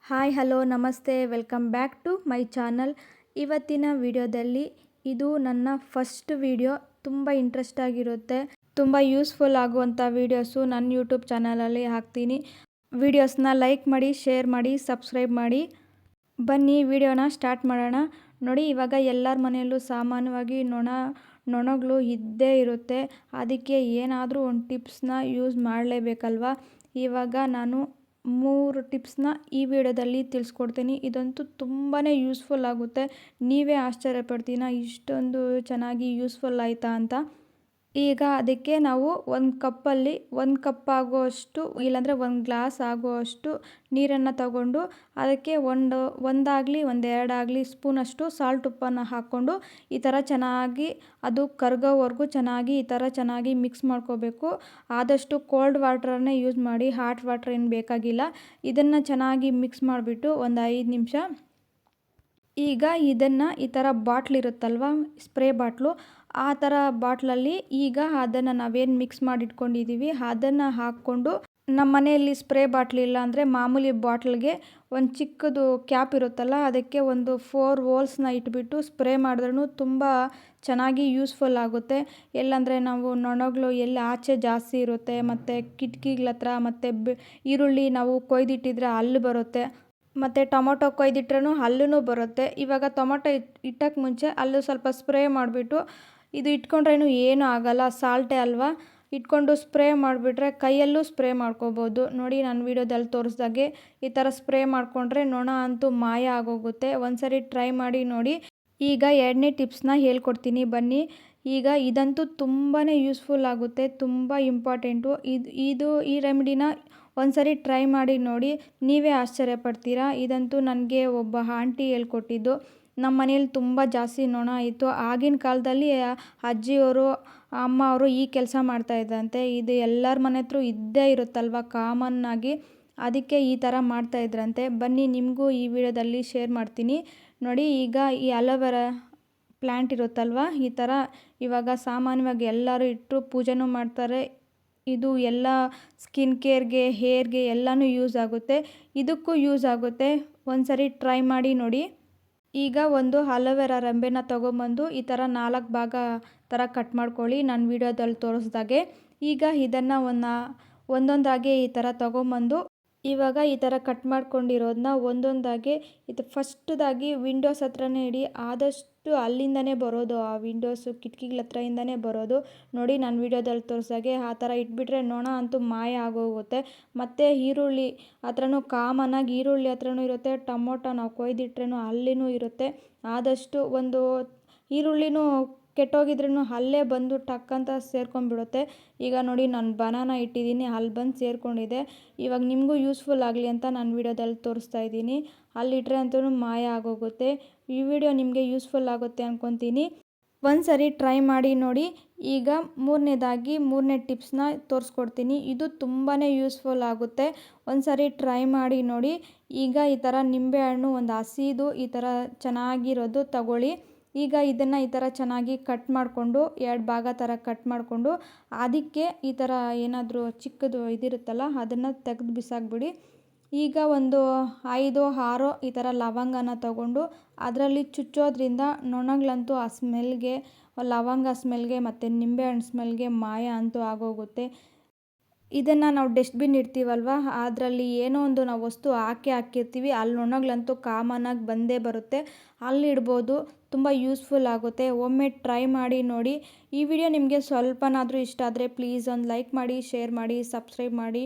Hi hello ನಮಸ್ತೆ welcome back to my channel. ಇವತ್ತಿನ ವಿಡಿಯೋದಲ್ಲಿ ಇದು ನನ್ನ ಫಸ್ಟ್ ವಿಡಿಯೋ. ತುಂಬ ಇಂಟ್ರೆಸ್ಟ್ ಆಗಿರುತ್ತೆ, ತುಂಬ ಯೂಸ್ಫುಲ್ ಆಗುವಂಥ ವೀಡಿಯೋಸು ನನ್ನ ಯೂಟ್ಯೂಬ್ ಚಾನಲಲ್ಲಿ ಹಾಕ್ತೀನಿ. ವೀಡಿಯೋಸ್ನ ಲೈಕ್ ಮಾಡಿ, ಶೇರ್ ಮಾಡಿ, ಸಬ್ಸ್ಕ್ರೈಬ್ ಮಾಡಿ. ಬನ್ನಿ ವಿಡಿಯೋನ ಸ್ಟಾರ್ಟ್ ಮಾಡೋಣ. ನೋಡಿ, ಇವಾಗ ಎಲ್ಲರ ಮನೆಯಲ್ಲೂ ಸಾಮಾನ್ಯವಾಗಿ ನೊಣಗಳು ಇದ್ದೇ ಇರುತ್ತೆ. ಅದಕ್ಕೆ ಏನಾದರೂ ಒಂದು ಟಿಪ್ಸ್ನ ಯೂಸ್ ಮಾಡಲೇಬೇಕಲ್ವ. ಇವಾಗ ನಾನು 3 ಟಿಪ್ಸ್ನ ಈ ವಿಡಿಯೋದಲ್ಲಿ ತಿಳಿಸ್ಕೊಡ್ತೀನಿ. ಇದಂತೂ ತುಂಬಾ ಯೂಸ್ಫುಲ್ ಆಗುತ್ತೆ. ನೀವೇ ಆಶ್ಚರ್ಯ ಪಡ್ತೀನ ಇಷ್ಟೊಂದು ಚೆನ್ನಾಗಿ ಯೂಸ್ಫುಲ್ ಆಯಿತಾ ಅಂತ. ಈಗ ಅದಕ್ಕೆ ನಾವು ಒಂದು ಕಪ್ಪಲ್ಲಿ 1 ಕಪ್ ಆಗುವಷ್ಟು, ಇಲ್ಲಾಂದರೆ 1 ಗ್ಲಾಸ್ ಆಗುವಷ್ಟು ನೀರನ್ನು ತಗೊಂಡು ಅದಕ್ಕೆ ಒಂದಾಗಲಿ ಒಂದೆರಡಾಗಲಿ ಸ್ಪೂನಷ್ಟು ಸಾಲ್ಟ್ ಉಪ್ಪನ್ನು ಹಾಕ್ಕೊಂಡು ಈ ಥರ ಚೆನ್ನಾಗಿ ಅದು ಕರಗೋವರೆಗೂ ಚೆನ್ನಾಗಿ ಈ ಥರ ಚೆನ್ನಾಗಿ ಮಿಕ್ಸ್ ಮಾಡ್ಕೋಬೇಕು. ಆದಷ್ಟು ಕೋಲ್ಡ್ ವಾಟ್ರನ್ನೇ ಯೂಸ್ ಮಾಡಿ, ಹಾಟ್ ವಾಟ್ರ್ ಏನು ಬೇಕಾಗಿಲ್ಲ. ಇದನ್ನು ಚೆನ್ನಾಗಿ ಮಿಕ್ಸ್ ಮಾಡಿಬಿಟ್ಟು ಒಂದು 5 ನಿಮಿಷ. ಈಗ ಇದನ್ನು ಈ ಥರ ಬಾಟ್ಲಿರುತ್ತಲ್ವ, ಸ್ಪ್ರೇ ಬಾಟ್ಲು, ಆ ಥರ ಬಾಟ್ಲಲ್ಲಿ ಈಗ ಅದನ್ನು ನಾವೇನು ಮಿಕ್ಸ್ ಮಾಡಿ ಇಟ್ಕೊಂಡಿದ್ದೀವಿ ಅದನ್ನು ಹಾಕ್ಕೊಂಡು, ನಮ್ಮ ಮನೆಯಲ್ಲಿ ಸ್ಪ್ರೇ ಬಾಟ್ಲ್ ಇಲ್ಲ ಅಂದರೆ ಮಾಮೂಲಿ ಬಾಟ್ಲಿಗೆ ಒಂದು ಚಿಕ್ಕದು ಕ್ಯಾಪ್ ಇರುತ್ತಲ್ಲ, ಅದಕ್ಕೆ ಒಂದು 4 ಹೋಲ್ಸ್ನ ಇಟ್ಬಿಟ್ಟು ಸ್ಪ್ರೇ ಮಾಡಿದ್ರೂ ತುಂಬ ಚೆನ್ನಾಗಿ ಯೂಸ್ಫುಲ್ ಆಗುತ್ತೆ. ಎಲ್ಲಂದರೆ ನಾವು ನೊಣಗಳು ಎಲ್ಲಿ ಆಚೆ ಜಾಸ್ತಿ ಇರುತ್ತೆ, ಮತ್ತು ಕಿಟಕಿಗಳ ಹತ್ರ, ಮತ್ತು ಈರುಳ್ಳಿ ನಾವು ಕೊಯ್ದಿಟ್ಟಿದ್ರೆ ಹಲ್ಲು ಬರುತ್ತೆ, ಮತ್ತು ಟೊಮೊಟೊ ಕೊಯ್ದಿಟ್ರೂ ಹಲ್ಲೂ ಬರುತ್ತೆ. ಇವಾಗ ಟೊಮೊಟೊ ಇಟ್ಟಕ್ಕೆ ಮುಂಚೆ ಅಲ್ಲೂ ಸ್ವಲ್ಪ ಸ್ಪ್ರೇ ಮಾಡಿಬಿಟ್ಟು, ಇದು ಇಟ್ಕೊಂಡ್ರೇನು ಏನೂ ಆಗೋಲ್ಲ, ಸಾಲ್ಟೇ ಅಲ್ವಾ, ಇಟ್ಕೊಂಡು ಸ್ಪ್ರೇ ಮಾಡಿಬಿಟ್ರೆ ಕೈಯಲ್ಲೂ ಸ್ಪ್ರೇ ಮಾಡ್ಕೋಬೋದು. ನೋಡಿ, ನಾನು ವೀಡಿಯೋದಲ್ಲಿ ತೋರಿಸ್ದಾಗೆ ಈ ಥರ ಸ್ಪ್ರೇ ಮಾಡಿಕೊಂಡ್ರೆ ನೊಣ ಅಂತೂ ಮಾಯ ಆಗೋಗುತ್ತೆ. ಒಂದ್ಸರಿ ಟ್ರೈ ಮಾಡಿ ನೋಡಿ. ಈಗ 2ನೇ ಟಿಪ್ಸ್ನ ಹೇಳ್ಕೊಡ್ತೀನಿ ಬನ್ನಿ. ಈಗ ಇದಂತೂ ತುಂಬಾ ಯೂಸ್ಫುಲ್ ಆಗುತ್ತೆ, ತುಂಬ ಇಂಪಾರ್ಟೆಂಟು. ಈ ರೆಮಿಡಿನ ಒಂದ್ಸರಿ ಟ್ರೈ ಮಾಡಿ ನೋಡಿ, ನೀವೇ ಆಶ್ಚರ್ಯ ಪಡ್ತೀರಾ. ಇದಂತೂ ನನಗೆ ಒಬ್ಬ ಆಂಟಿ ಹೇಳ್ಕೊಟ್ಟಿದ್ದು. ನಮ್ಮ ಮನೇಲಿ ತುಂಬ ಜಾಸ್ತಿ ನೊಣ ಇತ್ತು. ಆಗಿನ ಕಾಲದಲ್ಲಿ ಅಜ್ಜಿಯವರು, ಅಮ್ಮ ಅವರು ಈ ಕೆಲಸ ಮಾಡ್ತಾಯಿದ್ರಂತೆ. ಇದು ಎಲ್ಲರ ಮನೆ ಹತ್ರ ಇದ್ದೇ ಇರುತ್ತಲ್ವ ಕಾಮನ್ನಾಗಿ, ಅದಕ್ಕೆ ಈ ಥರ ಮಾಡ್ತಾಯಿದ್ರಂತೆ. ಬನ್ನಿ ನಿಮಗೂ ಈ ವಿಡಿಯೋದಲ್ಲಿ ಶೇರ್ ಮಾಡ್ತೀನಿ ನೋಡಿ. ಈಗ ಈ ಅಲೋವೆರಾ ಪ್ಲ್ಯಾಂಟ್ ಇರುತ್ತಲ್ವ, ಈ ಥರ ಇವಾಗ ಸಾಮಾನ್ಯವಾಗಿ ಎಲ್ಲರೂ ಇಟ್ಟು ಪೂಜೆನೂ ಮಾಡ್ತಾರೆ. ಇದು ಎಲ್ಲ ಸ್ಕಿನ್ ಕೇರ್ಗೆ, ಹೇರ್ಗೆ ಎಲ್ಲನೂ ಯೂಸ್ ಆಗುತ್ತೆ. ಇದಕ್ಕೂ ಯೂಸ್ ಆಗುತ್ತೆ. ಒಂದ್ಸರಿ ಟ್ರೈ ಮಾಡಿ ನೋಡಿ. ಈಗ ಒಂದು ಅಲೋವೆರಾ ರೆಂಬೆನ ತೊಗೊಂಬಂದು ಈ ಥರ 4 ಭಾಗ ಥರ ಕಟ್ ಮಾಡ್ಕೊಳ್ಳಿ, ನಾನು ವೀಡಿಯೋದಲ್ಲಿ ತೋರಿಸ್ದಾಗೆ. ಈಗ ಇದನ್ನು ಒಂದೊಂದಾಗಿ ಈ ಥರ ತೊಗೊಂಬಂದು, ಇವಾಗ ಈ ಥರ ಕಟ್ ಮಾಡ್ಕೊಂಡಿರೋದನ್ನ ಒಂದೊಂದಾಗಿ ಇದು ಫಸ್ಟ್ದಾಗಿ ವಿಂಡೋಸ್ ಹತ್ರನೇ ಇಡಿ. ಆದಷ್ಟು ಅಲ್ಲಿಂದನೇ ಬರೋದು, ಆ ವಿಂಡೋಸು ಕಿಟಕಿಗಳ ಹತ್ರದಿಂದನೇ ಬರೋದು. ನೋಡಿ, ನಾನು ವೀಡಿಯೋದಲ್ಲಿ ತೋರಿಸ್ದಾಗೆ ಆ ಥರ ಇಟ್ಬಿಟ್ರೆ ನೊಣ ಅಂತೂ ಮಾಯ ಆಗೋಗುತ್ತೆ. ಮತ್ತು ಈರುಳ್ಳಿ ಹತ್ರನೂ ಕಾಮನ್ನಾಗಿ ಈರುಳ್ಳಿ ಹತ್ರನೂ ಇರುತ್ತೆ, ಟೊಮೊಟೊ ನಾವು ಕೊಯ್ದಿಟ್ರೂ ಅಲ್ಲಿನೂ ಇರುತ್ತೆ. ಆದಷ್ಟು ಒಂದು ಈರುಳ್ಳಿನೂ ಕೆಟ್ಟೋಗಿದ್ರೂ ಅಲ್ಲೇ ಬಂದು ಟಕ್ ಅಂತ ಸೇರ್ಕೊಂಡ್ಬಿಡುತ್ತೆ. ಈಗ ನೋಡಿ, ನಾನು ಬನಾನ ಇಟ್ಟಿದ್ದೀನಿ, ಅಲ್ಲಿ ಬಂದು ಸೇರಿಕೊಂಡಿದೆ. ಇವಾಗ ನಿಮಗೂ ಯೂಸ್ಫುಲ್ ಆಗಲಿ ಅಂತ ನಾನು ವೀಡಿಯೋದಲ್ಲಿ ತೋರಿಸ್ತಾ ಇದ್ದೀನಿ. ಅಲ್ಲಿಟ್ರೆ ಅಂತೂ ಮಾಯ ಆಗೋಗುತ್ತೆ. ಈ ವಿಡಿಯೋ ನಿಮಗೆ ಯೂಸ್ಫುಲ್ ಆಗುತ್ತೆ ಅಂದ್ಕೊತೀನಿ. ಒಂದ್ಸರಿ ಟ್ರೈ ಮಾಡಿ ನೋಡಿ. ಈಗ 3ನೇ ಟಿಪ್ಸ್ನ ತೋರಿಸ್ಕೊಡ್ತೀನಿ. ಇದು ತುಂಬಾ ಯೂಸ್ಫುಲ್ ಆಗುತ್ತೆ. ಒಂದ್ಸರಿ ಟ್ರೈ ಮಾಡಿ ನೋಡಿ. ಈಗ ಈ ಥರ ನಿಂಬೆಹಣ್ಣು ಒಂದು ಹಸಿದು ಈ ಥರ ಚೆನ್ನಾಗಿರೋದು ತಗೊಳ್ಳಿ. ಈಗ ಇದನ್ನು ಈ ಥರ ಚೆನ್ನಾಗಿ ಕಟ್ ಮಾಡಿಕೊಂಡು 2 ಭಾಗ ಥರ ಕಟ್ ಮಾಡಿಕೊಂಡು, ಅದಕ್ಕೆ ಈ ಥರ ಏನಾದರೂ ಚಿಕ್ಕದು ಇದಿರುತ್ತಲ್ಲ ಅದನ್ನು ತೆಗೆದು ಬಿಸಾಕ್ಬಿಡಿ. ಈಗ ಒಂದು 5-6 ಈ ಥರ ಲವಂಗನ ತಗೊಂಡು ಅದರಲ್ಲಿ ಚುಚ್ಚೋದ್ರಿಂದ ನೊಣಗಳಂತೂ ಆ ಸ್ಮೆಲ್ಗೆ, ಲವಂಗ ಸ್ಮೆಲ್ಗೆ ಮತ್ತು ನಿಂಬೆಹಣ್ಣು ಸ್ಮೆಲ್ಗೆ ಮಾಯ ಅಂತೂ ಆಗೋಗುತ್ತೆ. ಇದನ್ನು ನಾವು ಡಸ್ಟ್ಬಿನ್ ಇಡ್ತೀವಲ್ವ, ಅದರಲ್ಲಿ ಏನೋ ಒಂದು ನಾವು ವಸ್ತು ಹಾಕಿರ್ತೀವಿ, ಅಲ್ಲಿ ನೊಣಗಳಂತೂ ಕಾಮನ್ನಾಗಿ ಬಂದೇ ಬರುತ್ತೆ. ಅಲ್ಲಿ ಇಡ್ಬೋದು. ತುಂಬ ಯೂಸ್ಫುಲ್ ಆಗುತ್ತೆ. ಒಮ್ಮೆ ಟ್ರೈ ಮಾಡಿ ನೋಡಿ. ಈ ವಿಡಿಯೋ ನಿಮಗೆ ಸ್ವಲ್ಪನಾದರೂ ಇಷ್ಟ ಆದರೆ ಪ್ಲೀಸ್ ಒಂದು ಲೈಕ್ ಮಾಡಿ, ಶೇರ್ ಮಾಡಿ, ಸಬ್ಸ್ಕ್ರೈಬ್ ಮಾಡಿ.